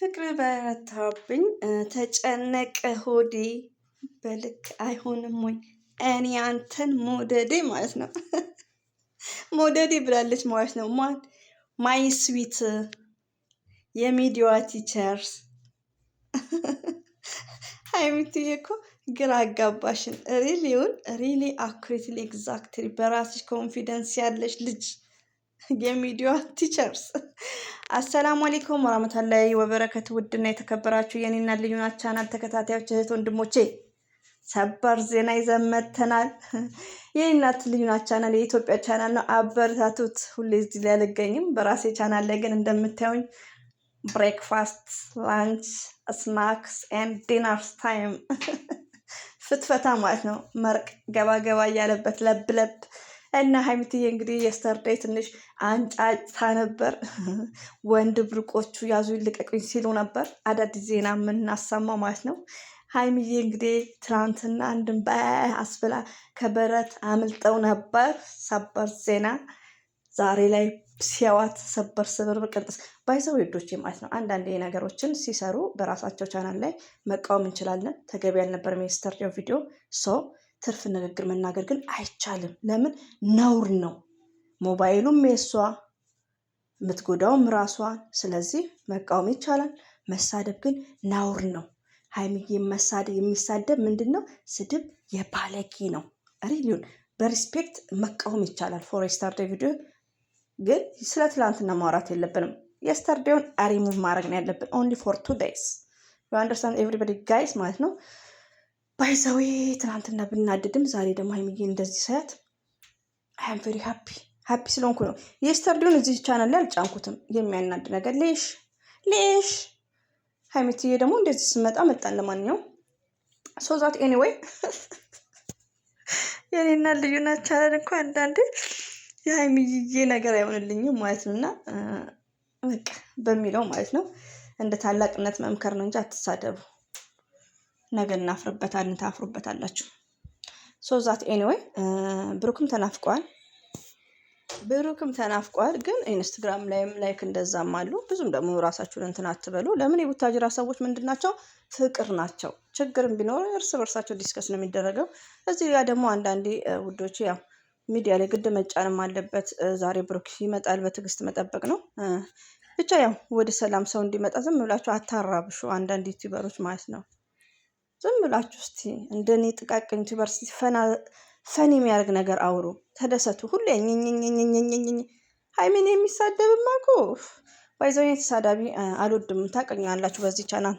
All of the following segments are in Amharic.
ፍቅር በረታብኝ ተጨነቀ ሆዴ በልክ አይሆንም ወይ እኔ አንተን መውደዴ ማለት ነው። መውደዴ ብላለች ማለት ነው። ማይ ስዊት የሚዲዋ ቲቸርስ ሀይሚትዬ እኮ ግራ አጋባሽን። ሪሊ አኩሬትሊ ኤግዛክትሊ በራስሽ ኮንፊደንስ ያለሽ ልጅ የሚዲዋ ቲቸርስ። አሰላሙ አለይኩም ወራህመቱላሂ ወበረከቱ። ውድና የተከበራችሁ የኔና ልዩናት ቻናል ተከታታዮች እህት ወንድሞቼ ሰበር ዜና ይዘን መጥተናል። የኔናት ልዩናት ቻናል የኢትዮጵያ ቻናል ነው፣ አበረታቱት። ሁሌ እዚህ ላይ አልገኝም። በራሴ ቻናል ላይ ግን እንደምታዩኝ ብሬክፋስት፣ ላንች፣ ስናክስ ኤንድ ዲነርስ ታይም ፍትፈታ ማለት ነው። መርቅ ገባ ገባ እያለበት ለብለብ እና ሀይሚትዬ እንግዲህ የስተርዴይ ትንሽ አንጫጭታ ነበር። ወንድ ብርቆቹ ያዙ ይልቀቁኝ ሲሉ ነበር። አዳዲስ ዜና የምናሰማው ማለት ነው። ሀይሚዬ እንግዲህ ትናንትና አንድም በአስብላ ከበረት አምልጠው ነበር። ሰበር ዜና ዛሬ ላይ ሲያዋት ሰበር ስብር በቅርጥስ ባይዘው ሄዶች ማለት ነው። አንዳንድ ነገሮችን ሲሰሩ በራሳቸው ቻናል ላይ መቃወም እንችላለን። ተገቢ ያልነበር የስተርዴው ቪዲዮ ትርፍ ንግግር መናገር ግን አይቻልም። ለምን? ነውር ነው። ሞባይሉም የሷ የምትጎዳውም ራሷን። ስለዚህ መቃወም ይቻላል፣ መሳደብ ግን ነውር ነው። ሀይሚዬ የሚሳደብ ምንድን ነው? ስድብ የባለጌ ነው። ሪሊውን በሪስፔክት መቃወም ይቻላል። ፎር የስተርዴይ ቪዲዮ ግን ስለ ትላንትና ማውራት የለብንም። የስተርዴውን ሪሙቭ ማድረግ ነው ያለብን። ኦንሊ ፎር 2 days ዩ አንደርስታንድ ኤቭሪባዲ ጋይስ ማለት ነው። ባይዘዌ ትናንትና ብናድድም ዛሬ ደግሞ ሀይሚዬ እንደዚህ ሳያት አም ቬሪ ሃፒ ስለሆንኩ ነው። የስተርዴውን እዚህ ቻናል ላይ አልጫንኩትም። የሚያናድ ነገር ሌሽ ሀይሚትዬ ደግሞ እንደዚህ ስመጣ መጣን። ለማንኛውም ዛት ኤኒዌይ የኔና ልዩናት ቻናል እንኳ አንዳንዴ የሀይሚዬ ነገር አይሆንልኝም ማለት ነው። እና በቃ በሚለው ማለት ነው እንደ ታላቅነት መምከር ነው እንጂ አትሳደቡ። ነገ እናፍርበታለን፣ ታፍሩበታላችሁ። ዛት ኤኒዌይ ብሩክም ተናፍቋል። ግን ኢንስታግራም ላይም ላይክ እንደዛም አሉ። ብዙም ደግሞ ራሳችሁን እንትን አትበሉ። ለምን? የቡታጅራ ሰዎች ምንድን ናቸው? ፍቅር ናቸው። ችግርም ቢኖር እርስ በርሳቸው ዲስከስ ነው የሚደረገው። እዚህ ጋር ደግሞ አንዳንዴ ውዶች ያው ሚዲያ ላይ ግድ መጫንም አለበት። ዛሬ ብሩክ ይመጣል፣ በትዕግስት መጠበቅ ነው ብቻ። ያው ወደ ሰላም ሰው እንዲመጣ ዝም ብላችሁ አታራብሹ። አንዳንድ ዩቲዩበሮች ማለት ነው ዝም ብላችሁ እስቲ እንደኔ ጥቃቅን ዩቲዩበር ፈን የሚያደርግ ነገር አውሩ፣ ተደሰቱ። ሁሌ ሀይሚን የሚሳደብማ እኮ ባይዘው ተሳዳቢ አልወድም። ታውቁኛላችሁ በዚህ ቻናል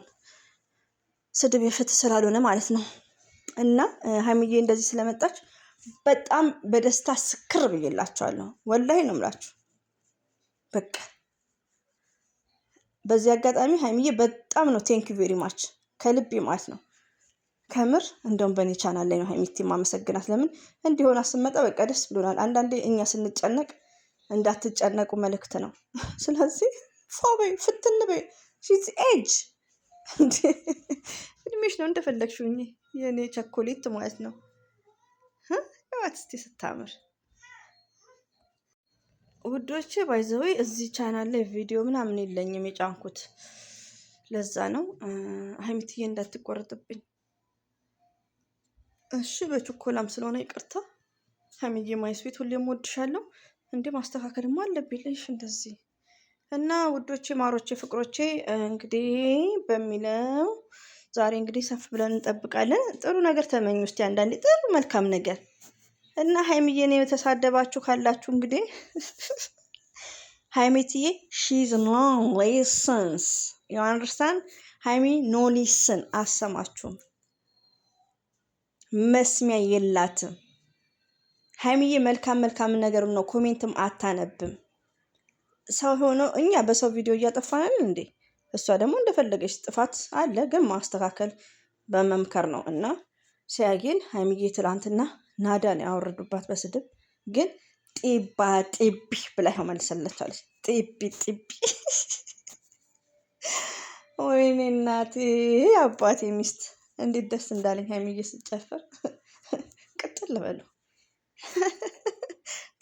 ስድብ የፍትህ ስላልሆነ ማለት ነው። እና ሀይሚዬ እንደዚህ ስለመጣች በጣም በደስታ ስክር ብዬላችኋለሁ። ወላሂ ነው የምላችሁ። በቃ በዚህ አጋጣሚ ሀይሚዬ በጣም ነው ቴንክ ዩ ቬሪ ማች ከልቤ ማለት ነው። ከምር እንደውም በእኔ ቻናል ላይ ነው ሀይሚቲ ማመሰግናት። ለምን እንዲሆን ስመጣ በቃ ደስ ብሎናል። አንዳንዴ እኛ ስንጨነቅ እንዳትጨነቁ መልእክት ነው። ስለዚህ ፎበይ ፍትን በይ ሺዝ ኤጅ እድሜሽ ነው እንደፈለግሽው የእኔ ቸኮሌት ማለት ነው። ያዋት እስቲ ስታምር ውዶቼ። ባይዘዌ እዚህ ቻናል ላይ ቪዲዮ ምናምን የለኝም የጫንኩት፣ ለዛ ነው። ሀይሚትዬ እንዳትቆረጥብኝ እሺ። በችኮላም ስለሆነ ይቅርታ። ሀይሚዬ ማይስዊት ሁሌም ወድሻለሁ። እንዴ ማስተካከልማ አለብኝሽ እንደዚህ። እና ውዶቼ፣ ማሮቼ፣ ፍቅሮቼ እንግዲህ በሚለው ዛሬ እንግዲህ ሰፍ ብለን እንጠብቃለን። ጥሩ ነገር ተመኙ እስቲ፣ አንዳንዴ ጥሩ መልካም ነገር። እና ሀይሚዬን የተሳደባችሁ ካላችሁ እንግዲህ ሀይሚትዬ ሺዝ ኖ ሊሰንስ ዩ አንደርስታንድ። ሀይሚ ኖ ሊስን አሰማችሁም፣ መስሚያ የላትም። ሀይሚዬ መልካም ነገር ነው። ኮሜንትም አታነብም። ሰው ሆኖ እኛ በሰው ቪዲዮ እያጠፋን እንዴ? እሷ ደግሞ እንደፈለገች ጥፋት አለ፣ ግን ማስተካከል በመምከር ነው። እና ሲያጌን ሀይሚዬ ትላንትና ናዳን ያወረዱባት በስድብ ግን ጢባ ጢቢ ብላ ይኸው መልሰለቻለች። ጢቢ ወይኔ እናቴ አባቴ ሚስት እንዴት ደስ እንዳለኝ ሀይሚዬ ስጨፍር ቅጥል በሉ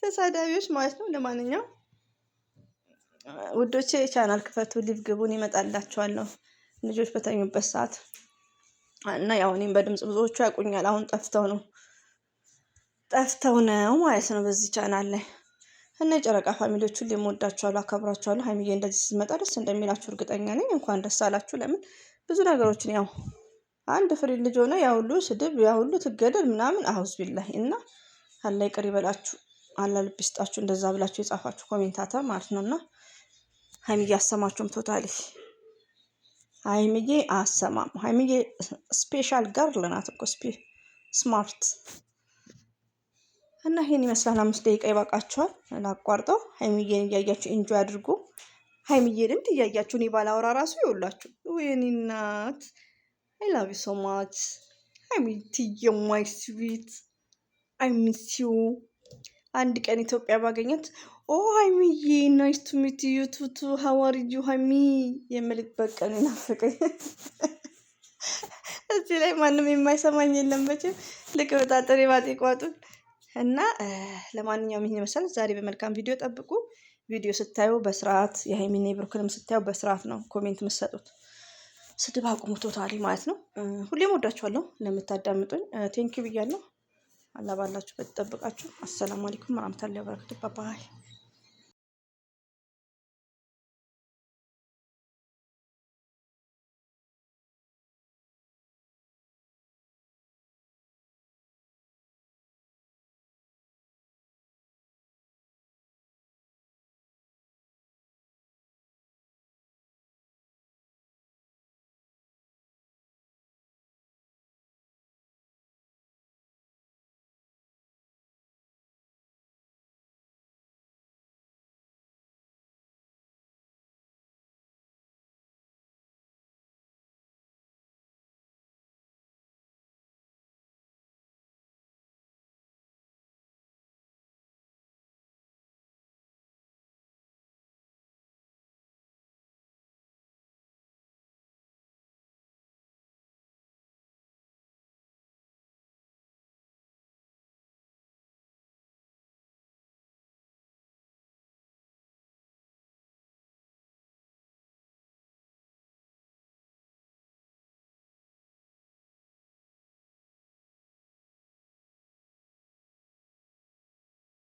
ተሳዳቢዎች ማለት ነው። ለማንኛውም ውዶቼ ቻናል ክፈቱ፣ ሊቭ ግቡን ይመጣላችኋለሁ ልጆች በተኙበት ሰዓት እና ያው እኔም በድምጽ ብዙዎቹ ያውቁኛል። አሁን ጠፍተው ነው ማለት ነው በዚህ ቻናል ላይ እና የጨረቃ ፋሚሊዎች ሁሌም እወዳችኋለሁ፣ አከብራችኋለሁ። ሀይሚዬ እንደዚህ ስትመጣ ደስ እንደሚላችሁ እርግጠኛ ነኝ። እንኳን ደስ አላችሁ። ለምን ብዙ ነገሮችን ያው አንድ ፍሬ ልጅ ሆነ ያ ሁሉ ስድብ ያ ሁሉ ትገደል ምናምን አውዝ ቢላሂ እና አላህ ይቅር ይበላችሁ፣ አላህ ልብ ይስጣችሁ። እንደዛ ብላችሁ የጻፋችሁ ኮሜንታተር ማለት ነውና ሀይሚዬ አሰማችሁም ቶታሊ ሀይሚዬ አሰማም። ሀይሚዬ ስፔሻል ገርል ናት እኮ ስማርት እና ይሄን ይመስላል። 5 ደቂቃ ይበቃችኋል። ላቋርጠው። ሀይሚዬን እያያችሁ ኢንጆይ አድርጉ። ሀይሚዬን እንድ እያያችሁ እኔ ባላወራ ራሱ ይውላችሁ ወይኔ እናት አይ ላቭ ዩ ሶ ማች ሀይሚዬ ማይ ስዊት አይ ሚስ ዩ። አንድ ቀን ኢትዮጵያ ባገኘት ኦ ሀይሚዬ ናይስ ቱ ሚት ዩ ቱቱ ሃው አር ዩ ሀይሚ የምልበት ቀን ናፈቀኝ። እዚህ ላይ ማንም የማይሰማኝ የለም መቼም ልክ በጣጠሬ ባጤ ቋጡን እና ለማንኛውም ይሄን ይመስላል። ዛሬ በመልካም ቪዲዮ ጠብቁ። ቪዲዮ ስታዩ በስርዓት የሀይሚና የብሩክንም ስታዩ በስርዓት ነው ኮሜንት የምትሰጡት። ስድብ አቁሙ ቶታሊ ማለት ነው። ሁሌም ወዳችኋለሁ ለምታዳምጡኝ ቴንኪው ብያለሁ። አላህ ባላችሁበት ይጠብቃችሁ። አሰላሙ አለይኩም ወራህመቱላሂ ወበረካቱ። ባባይ